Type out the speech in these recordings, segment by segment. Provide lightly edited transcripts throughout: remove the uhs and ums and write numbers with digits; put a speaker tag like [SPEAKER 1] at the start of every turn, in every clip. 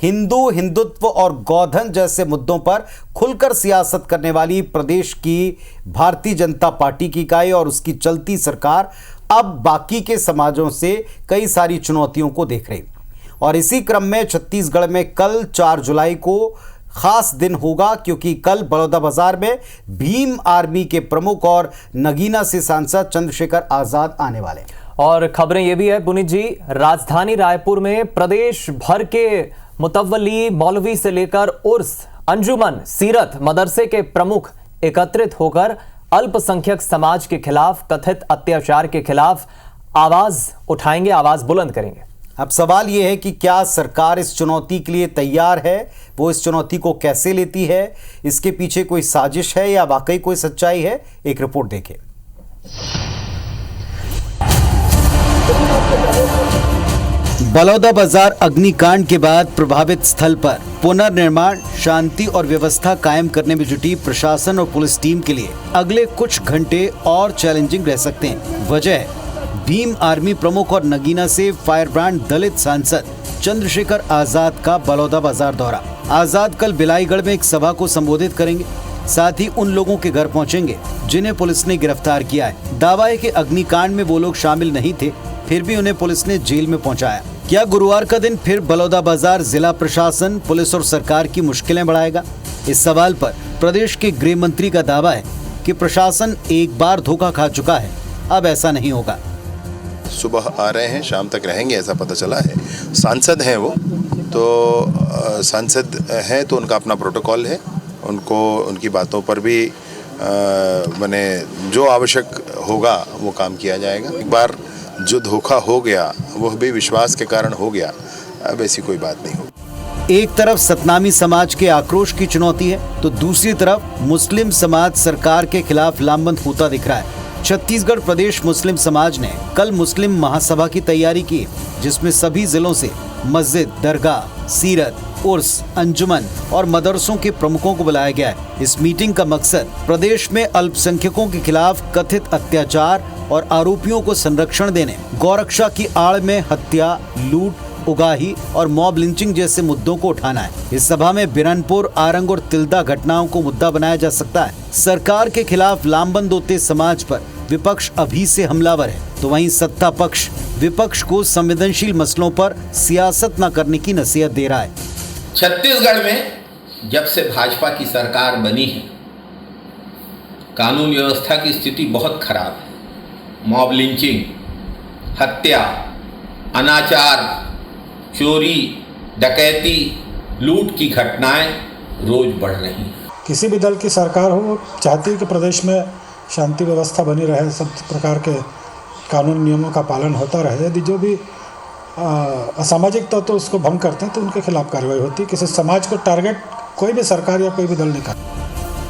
[SPEAKER 1] हिंदू हिंदुत्व और गौधन जैसे मुद्दों पर खुलकर सियासत करने वाली प्रदेश की भारतीय जनता पार्टी की इकाई और उसकी चलती सरकार अब बाकी के समाजों से कई सारी चुनौतियों को देख रही और इसी क्रम में छत्तीसगढ़ में कल 4 जुलाई को खास दिन होगा, क्योंकि कल बलौदाबाजार में भीम आर्मी के प्रमुख और नगीना से सांसद चंद्रशेखर आजाद आने वाले हैं।
[SPEAKER 2] और खबरें ये भी है पुनीत जी, राजधानी रायपुर में प्रदेश भर के मुतव्वली मौलवी से लेकर उर्स अंजुमन सीरत मदरसे के प्रमुख एकत्रित होकर अल्पसंख्यक समाज के खिलाफ कथित अत्याचार के खिलाफ आवाज उठाएंगे, आवाज बुलंद करेंगे।
[SPEAKER 1] अब सवाल यह है कि क्या सरकार इस चुनौती के लिए तैयार है, वो इस चुनौती को कैसे लेती है, इसके पीछे कोई साजिश है या वाकई कोई सच्चाई है। एक रिपोर्ट देखें। बलौदाबाजार अग्निकांड के बाद प्रभावित स्थल पर पुनर्निर्माण, शांति और व्यवस्था कायम करने में जुटी प्रशासन और पुलिस टीम के लिए अगले कुछ घंटे और चैलेंजिंग रह सकते हैं। वजह है भीम आर्मी प्रमुख और नगीना से फायर ब्रांड दलित सांसद चंद्रशेखर आजाद का बलौदाबाजार दौरा। आजाद कल बिलाईगढ़ में एक सभा को संबोधित करेंगे, साथ ही उन लोगों के घर पहुंचेंगे जिन्हें पुलिस ने गिरफ्तार किया है। दावा है कि अग्निकांड में वो लोग शामिल नहीं थे, फिर भी उन्हें पुलिस ने जेल में पहुंचाया। क्या गुरुवार का दिन फिर बलौदाबाजार जिला प्रशासन, पुलिस और सरकार की मुश्किलें बढ़ाएगा? इस सवाल पर प्रदेश के गृह मंत्री का दावा है कि प्रशासन एक बार धोखा खा चुका है, अब ऐसा नहीं होगा।
[SPEAKER 3] सुबह आ रहे हैं, शाम तक रहेंगे ऐसा पता चला है। सांसद हैं वो, तो सांसद हैं तो उनका अपना प्रोटोकॉल है, उनको उनकी बातों पर भी माने जो आवश्यक होगा वो काम किया जाएगा। एक बार जो धोखा हो गया वो भी विश्वास के कारण हो गया, अब ऐसी कोई बात नहीं होगी।
[SPEAKER 1] एक तरफ सतनामी समाज के आक्रोश की चुनौती है, तो दूसरी तरफ मुस्लिम समाज सरकार के खिलाफ लामबंद होता दिख रहा है। छत्तीसगढ़ प्रदेश मुस्लिम समाज ने कल मुस्लिम महासभा की तैयारी की, जिसमें सभी जिलों से मस्जिद, दरगाह, सीरत, उर्स, अंजुमन और मदरसों के प्रमुखों को बुलाया गया है। इस मीटिंग का मकसद प्रदेश में अल्पसंख्यकों के खिलाफ कथित अत्याचार और आरोपियों को संरक्षण देने, गौरक्षा की आड़ में हत्या, लूट, उगाही और मॉब लिंचिंग जैसे मुद्दों को उठाना है। इस सभा में बिरनपुर, आरंग और तिल्दा घटनाओं को मुद्दा बनाया जा सकता है। सरकार के खिलाफ लामबंद होते समाज पर विपक्ष अभी से हमलावर है, तो वहीं सत्ता पक्ष विपक्ष को संवेदनशील मसलों पर सियासत न करने की नसीहत दे रहा है।
[SPEAKER 4] छत्तीसगढ़ में जब से भाजपा की सरकार बनी है, कानून व्यवस्था की स्थिति बहुत खराब है। मॉब लिंचिंग, हत्या, अनाचार, चोरी, डकैती, लूट की घटनाएं रोज बढ़ रही हैं।
[SPEAKER 5] किसी भी दल की सरकार हो, चाहती है कि प्रदेश में शांति व्यवस्था बनी रहे, सब प्रकार के कानून नियमों का पालन होता रहे। यदि जो भी असामाजिक तत्व उसको भंग करते हैं तो उनके खिलाफ कार्रवाई होती है। किसी समाज को टारगेट कोई भी सरकार या कोई भी दल नहीं करता।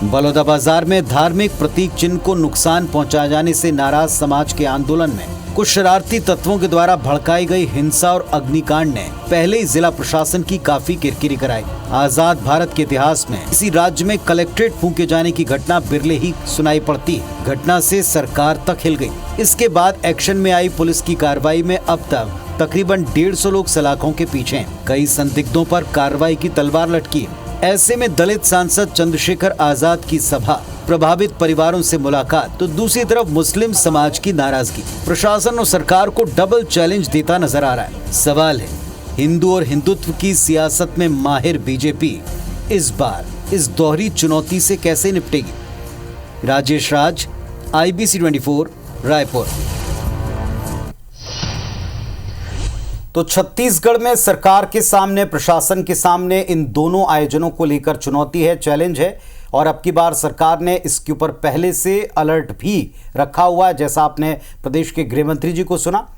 [SPEAKER 1] बलौदाबाजार में धार्मिक प्रतीक चिन्ह को नुकसान पहुंचाए जाने से नाराज समाज के आंदोलन में कुछ शरारती तत्वों के द्वारा भड़काई गई हिंसा और अग्निकांड ने पहले ही जिला प्रशासन की काफी किरकिरी कराई। आजाद भारत के इतिहास में इसी राज्य में कलेक्ट्रेट फूंके जाने की घटना बिरले ही सुनाई पड़ती है। घटना से सरकार तक हिल गई। इसके बाद एक्शन में आई पुलिस की कार्रवाई में अब तक तकरीबन 150 लोग सलाखों के पीछे हैं। कई संदिग्धों पर कार्रवाई की तलवार लटकी। ऐसे में दलित सांसद चंद्रशेखर आजाद की सभा, प्रभावित परिवारों से मुलाकात, तो दूसरी तरफ मुस्लिम समाज की नाराजगी प्रशासन और सरकार को डबल चैलेंज देता नजर आ रहा है। सवाल है, हिंदू और हिंदुत्व की सियासत में माहिर बीजेपी इस बार इस दोहरी चुनौती से कैसे निपटेगी? राजेश राज, IBC 24, रायपुर। तो छत्तीसगढ़ में सरकार के सामने, प्रशासन के सामने इन दोनों आयोजनों को लेकर चुनौती है, चैलेंज है। और अब की बार सरकार ने इसके ऊपर पहले से अलर्ट भी रखा हुआ है, जैसा आपने प्रदेश के गृह मंत्री जी को सुना।